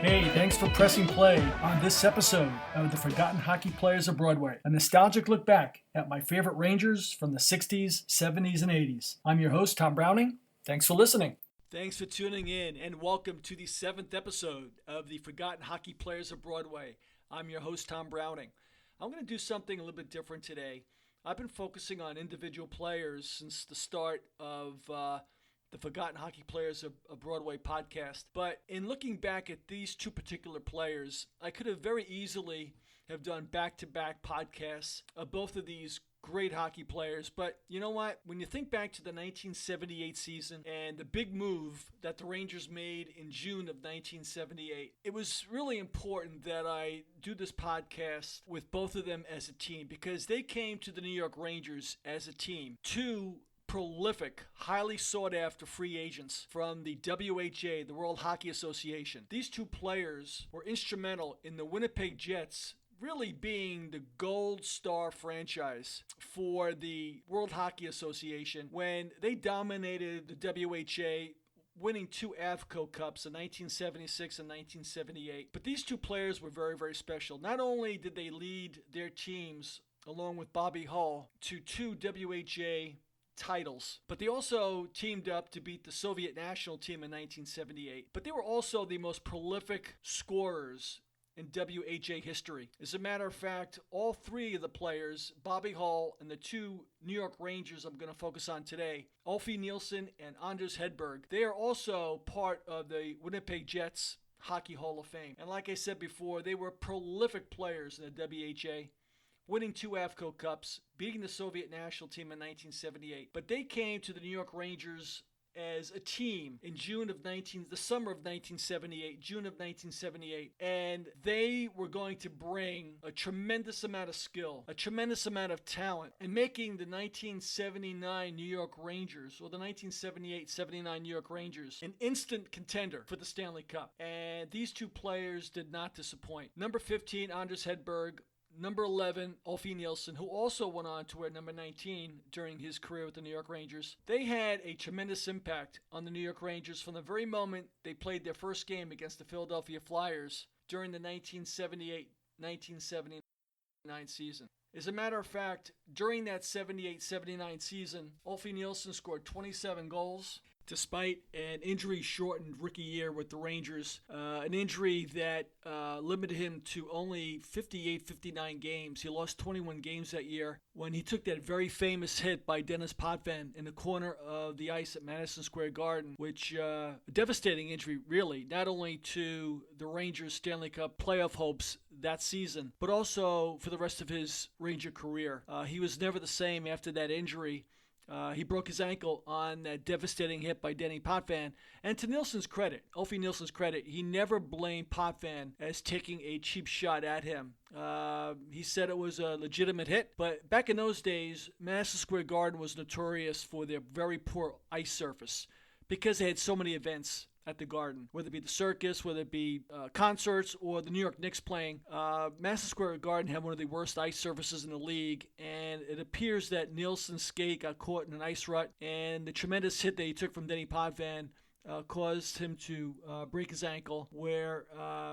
Hey, thanks for pressing play on this episode of The Forgotten Hockey Players of Broadway, a nostalgic look back at my favorite Rangers from the 60s, 70s, and 80s. I'm your host, Tom Browning. Thanks for listening. Thanks for tuning in, and welcome to the 7th episode of The Forgotten Hockey Players of Broadway. I'm your host, Tom Browning. I'm going to do something a little bit different today. I've been focusing on individual players since the start of the Forgotten Hockey Players of Broadway podcast. But in looking back at these two particular players, I could have very easily have done back-to-back podcasts of both of these great hockey players. But you know what? When you think back to the 1978 season and the big move that the Rangers made in June of 1978, it was really important that I do this podcast with both of them as a team because they came to the New York Rangers as a team. Two prolific, highly sought-after free agents from the WHA, the World Hockey Association. These two players were instrumental in the Winnipeg Jets really being the gold star franchise for the World Hockey Association when they dominated the WHA, winning two Avco Cups in 1976 and 1978. But these two players were very, very special. Not only did they lead their teams, along with Bobby Hull, to two WHA titles, but they also teamed up to beat the Soviet national team in 1978. But they were also the most prolific scorers in WHA history. As a matter of fact, all three of the players, Bobby Hull and the two New York Rangers I'm going to focus on today, Ulf Nilsson and Anders Hedberg, they are also part of the Winnipeg Jets Hockey Hall of Fame. And like I said before, they were prolific players in the WHA, winning two Avco Cups, beating the Soviet national team in 1978. But they came to the New York Rangers as a team in the summer of 1978, June of 1978, and they were going to bring a tremendous amount of skill, a tremendous amount of talent, and making the 1979 New York Rangers, or the 1978-79 New York Rangers, an instant contender for the Stanley Cup. And these two players did not disappoint. Number 15, Anders Hedberg. Number 11, Ulf Nilsson, who also went on to wear number 19 during his career with the New York Rangers. They had a tremendous impact on the New York Rangers from the very moment they played their first game against the Philadelphia Flyers during the 1978-1979 season. As a matter of fact, during that 78-79 season, Ulf Nilsson scored 27 goals. Despite an injury-shortened rookie year with the Rangers, an injury that limited him to only 59 games. He lost 21 games that year when he took that very famous hit by Dennis Potvin in the corner of the ice at Madison Square Garden, which a devastating injury, really, not only to the Rangers' Stanley Cup playoff hopes that season, but also for the rest of his Ranger career. He was never the same after that injury. He broke his ankle on that devastating hit by Denny Potvin. And to Nilsson's credit, Ulf Nilsson's credit, he never blamed Potvin as taking a cheap shot at him. He said it was a legitimate hit. But back in those days, Madison Square Garden was notorious for their very poor ice surface because they had so many events at the Garden, whether it be the circus, whether it be concerts, or the New York Knicks playing. Madison Square Garden had one of the worst ice surfaces in the league, and it appears that Nilsson's skate got caught in an ice rut, and the tremendous hit that he took from Denny Potvin caused him to break his ankle, where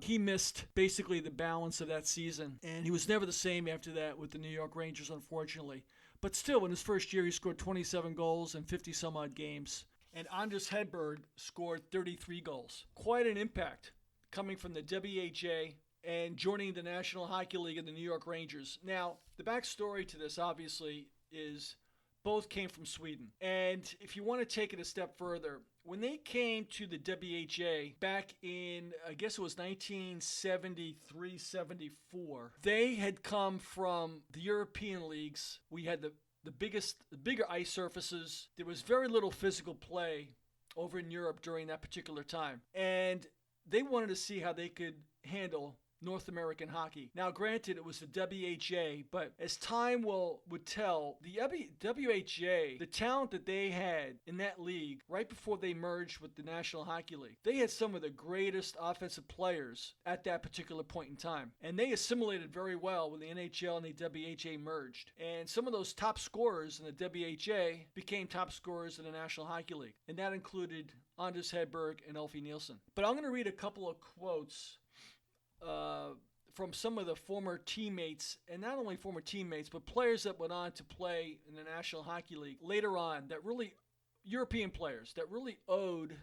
he missed basically the balance of that season, and he was never the same after that with the New York Rangers, unfortunately. But still, in his first year, he scored 27 goals in 50-some-odd games. And Anders Hedberg scored 33 goals. Quite an impact coming from the WHA and joining the National Hockey League and the New York Rangers. Now, the backstory to this, obviously, is both came from Sweden. And if you want to take it a step further, when they came to the WHA back in, I guess it was 1973-74, they had come from the European leagues. We had the bigger ice surfaces. There was very little physical play over in Europe during that particular time. And they wanted to see how they could handle North American hockey. Now, granted, it was the WHA, but as time would tell, the WHA, the talent that they had in that league right before they merged with the National Hockey League, they had some of the greatest offensive players at that particular point in time. And they assimilated very well when the NHL and the WHA merged. And some of those top scorers in the WHA became top scorers in the National Hockey League. And that included Anders Hedberg and Ulf Nilsson. But I'm going to read a couple of quotes from some of the former teammates, and not only former teammates, but players that went on to play in the National Hockey League later on, that really, European players, that really owed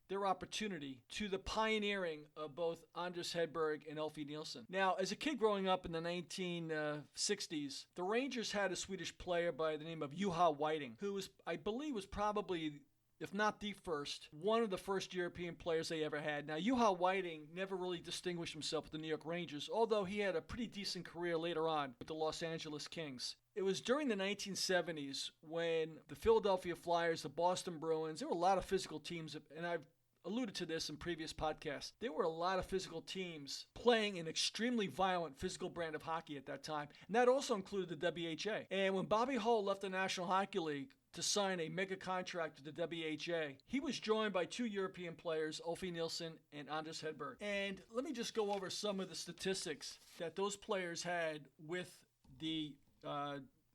their opportunity to the pioneering of both Anders Hedberg and Ulf Nilsson. Now, as a kid growing up in the 1960s, the Rangers had a Swedish player by the name of WHA Winnipeg, who was, I believe, was probably, if not the first, one of the first European players they ever had. Now, WHA Winnipeg never really distinguished himself with the New York Rangers, although he had a pretty decent career later on with the Los Angeles Kings. It was during the 1970s when the Philadelphia Flyers, the Boston Bruins, there were a lot of physical teams, and I've alluded to this in previous podcasts. There were a lot of physical teams playing an extremely violent physical brand of hockey at that time, and that also included the WHA. And when Bobby Hull left the National Hockey League to sign a mega contract with the WHA, he was joined by two European players, Ulf Nilsson and Anders Hedberg. And let me just go over some of the statistics that those players had with the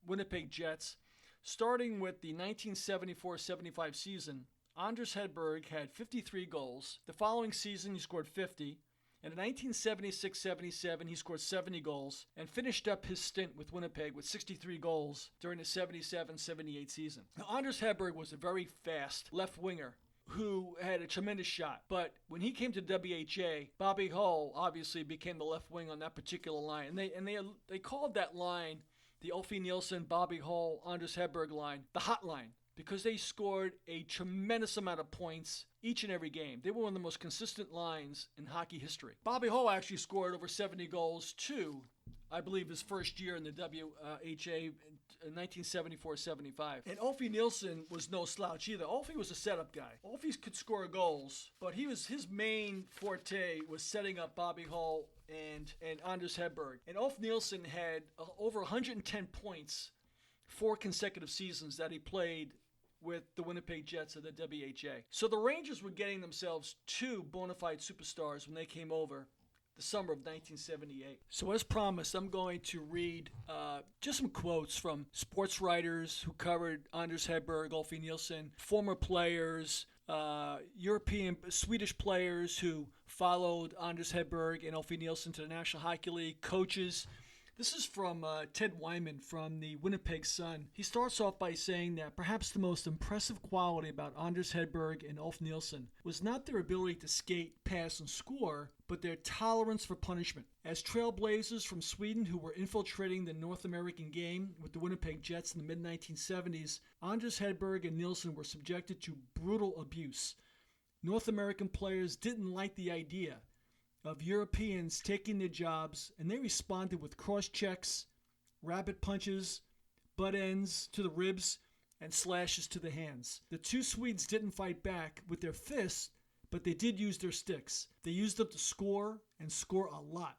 Winnipeg Jets. Starting with the 1974-75 season, Anders Hedberg had 53 goals. The following season, he scored 50. And in 1976-77, he scored 70 goals and finished up his stint with Winnipeg with 63 goals during the 77-78 season. Now, Anders Hedberg was a very fast left winger who had a tremendous shot. But when he came to WHA, Bobby Hull obviously became the left wing on that particular line. And they called that line the Ulf Nilsson, Bobby Hull, Anders Hedberg line, the hot line, because they scored a tremendous amount of points each and every game. They were one of the most consistent lines in hockey history. Bobby Hull actually scored over 70 goals too, I believe, his first year in the WHA in 1974-75. And Ulf Nilsson was no slouch either. Ulf was a setup guy. Ulf could score goals, but his main forte was setting up Bobby Hull and Anders Hedberg. And Ulf Nilsson had over 110 points 4 consecutive seasons that he played with the Winnipeg Jets of the WHA. So the Rangers were getting themselves two bona fide superstars when they came over the summer of 1978. So as promised, I'm going to read just some quotes from sports writers who covered Anders Hedberg, Ulf Nilsson, former players, Swedish players who followed Anders Hedberg and Ulf Nilsson to the National Hockey League, coaches. This is from Ted Wyman from the Winnipeg Sun. He starts off by saying that perhaps the most impressive quality about Anders Hedberg and Ulf Nilsson was not their ability to skate, pass, and score, but their tolerance for punishment. As trailblazers from Sweden who were infiltrating the North American game with the Winnipeg Jets in the mid-1970s, Anders Hedberg and Nilsson were subjected to brutal abuse. North American players didn't like the idea of Europeans taking their jobs, and they responded with cross-checks, rapid punches, butt ends to the ribs, and slashes to the hands. The two Swedes didn't fight back with their fists, but they did use their sticks. They used them to score, and score a lot,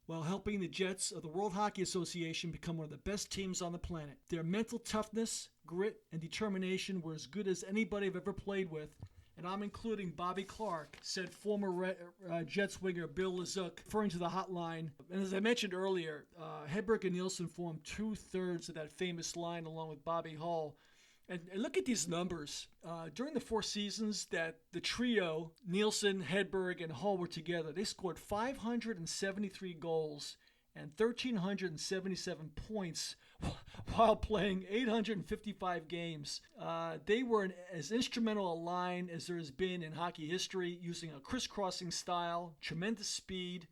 while helping the Jets of the World Hockey Association become one of the best teams on the planet. Their mental toughness, grit, and determination were as good as anybody I've ever played with, and I'm including Bobby Clark, said former Jets winger Bill Lezuc, referring to the hotline. And as I mentioned earlier, Hedberg and Nilsson formed 2/3 of that famous line along with Bobby Hull. And look at these numbers. During the 4 seasons that the trio, Nilsson, Hedberg, and Hull were together, they scored 573 goals and 1,377 points while playing 855 games. They were as instrumental a line as there has been in hockey history, using a crisscrossing style, tremendous speed,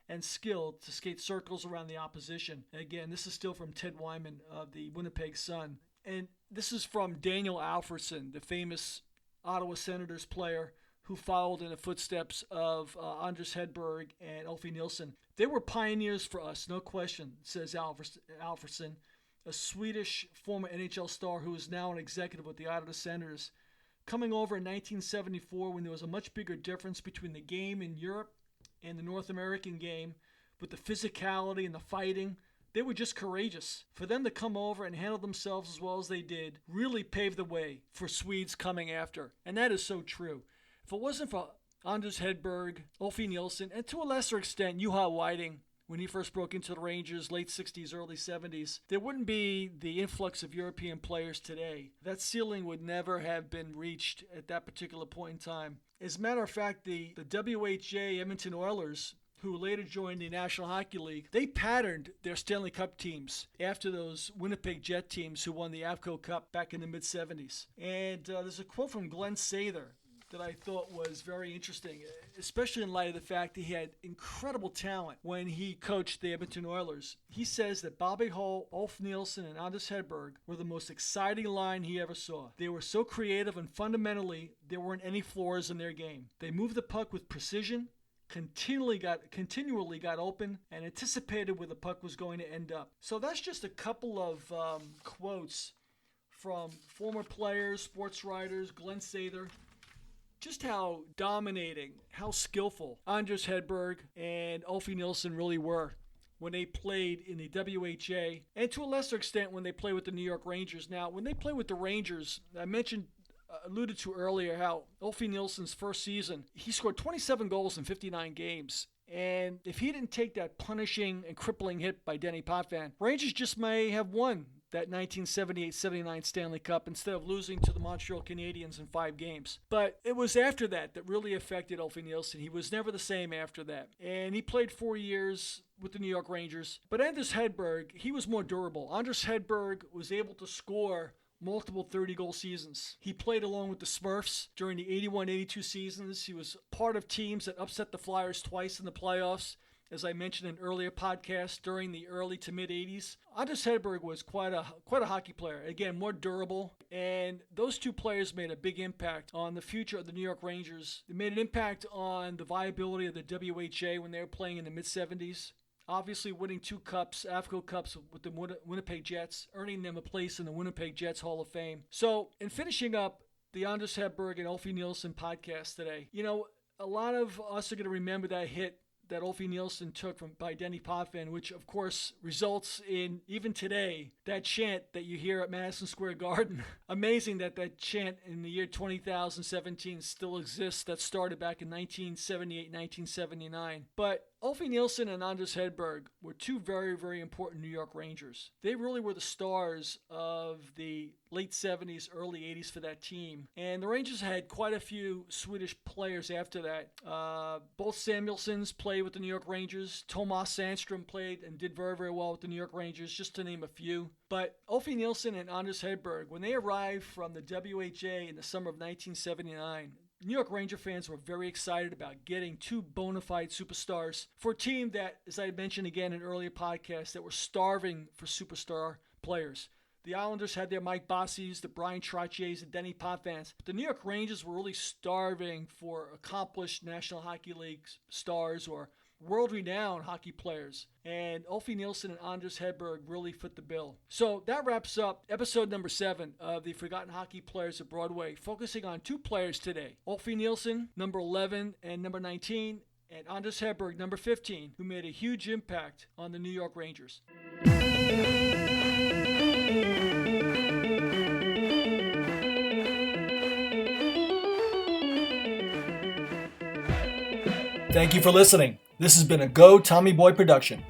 and skill to skate circles around the opposition. Again, this is still from Ted Wyman of the Winnipeg Sun. And this is from Daniel Alfredsson, the famous Ottawa Senators player who followed in the footsteps of Anders Hedberg and Ulf Nilsson. They were pioneers for us, no question, says Alfredsson, a Swedish former NHL star who is now an executive with the Ottawa Senators. Coming over in 1974 when there was a much bigger difference between the game in Europe and the North American game, with the physicality and the fighting, they were just courageous. For them to come over and handle themselves as well as they did really paved the way for Swedes coming after. And that is so true. If it wasn't for Anders Hedberg, Ulf Nilsson, and to a lesser extent, WHA Winnipeg, when he first broke into the Rangers, late 60s, early 70s, there wouldn't be the influx of European players today. That ceiling would never have been reached at that particular point in time. As a matter of fact, the WHA Edmonton Oilers, who later joined the National Hockey League, they patterned their Stanley Cup teams after those Winnipeg Jet teams who won the Avco Cup back in the mid-70s. And there's a quote from Glenn Sather that I thought was very interesting, especially in light of the fact that he had incredible talent when he coached the Edmonton Oilers. He says that Bobby Hull, Ulf Nilsson, and Anders Hedberg were the most exciting line he ever saw. They were so creative, and fundamentally, there weren't any flaws in their game. They moved the puck with precision, continually got open, and anticipated where the puck was going to end up. So that's just a couple of quotes from former players, sports writers, Glenn Sather. Just how dominating, how skillful Anders Hedberg and Ulf Nilsson really were when they played in the WHA, and to a lesser extent when they played with the New York Rangers. Now, when they played with the Rangers, I alluded to earlier how Ulf Nilsson's first season, he scored 27 goals in 59 games. And if he didn't take that punishing and crippling hit by Denny Potvin, Rangers just may have won that 1978-79 Stanley Cup instead of losing to the Montreal Canadiens in 5 games. But it was after that really affected Ulf Nilsson. He was never the same after that. And he played 4 years with the New York Rangers. But Anders Hedberg, he was more durable. Anders Hedberg was able to score multiple 30-goal seasons. He played along with the Smurfs during the 81-82 seasons. He was part of teams that upset the Flyers twice in the playoffs, as I mentioned in earlier podcasts, during the early to mid-80s. Anders Hedberg was quite a hockey player. Again, more durable. And those two players made a big impact on the future of the New York Rangers. They made an impact on the viability of the WHA when they were playing in the mid-70s. Obviously winning 2 cups, Avco Cups with the Winnipeg Jets, earning them a place in the Winnipeg Jets Hall of Fame. So, in finishing up the Anders Hedberg and Ulf Nilsson podcast today, a lot of us are going to remember that hit that Ulf Nilsson took by Denny Potvin, which of course results in, even today, that chant that you hear at Madison Square Garden. Amazing that chant in the year 2017 still exists. That started back in 1978, 1979. But Ulf Nilsson and Anders Hedberg were 2 very, very important New York Rangers. They really were the stars of the late 70s, early 80s for that team. And the Rangers had quite a few Swedish players after that. Both Samuelsons played with the New York Rangers. Tomas Sandstrom played and did very, very well with the New York Rangers, just to name a few. But Ulf Nilsson and Anders Hedberg, when they arrived from the WHA in the summer of 1979, New York Ranger fans were very excited about getting 2 bona fide superstars for a team that, as I mentioned again in earlier podcasts, that were starving for superstar players. The Islanders had their Mike Bossis, the Brian Trottiers, and Denny Potvins. But the New York Rangers were really starving for accomplished National Hockey League stars or world-renowned hockey players. And Ulf Nilsson and Anders Hedberg really fit the bill. So that wraps up episode number 7 of the Forgotten Hockey Players of Broadway, focusing on 2 players today. Ulf Nilsson, number 11 and number 19, and Anders Hedberg, number 15, who made a huge impact on the New York Rangers. Thank you for listening. This has been a Go Tommy Boy production.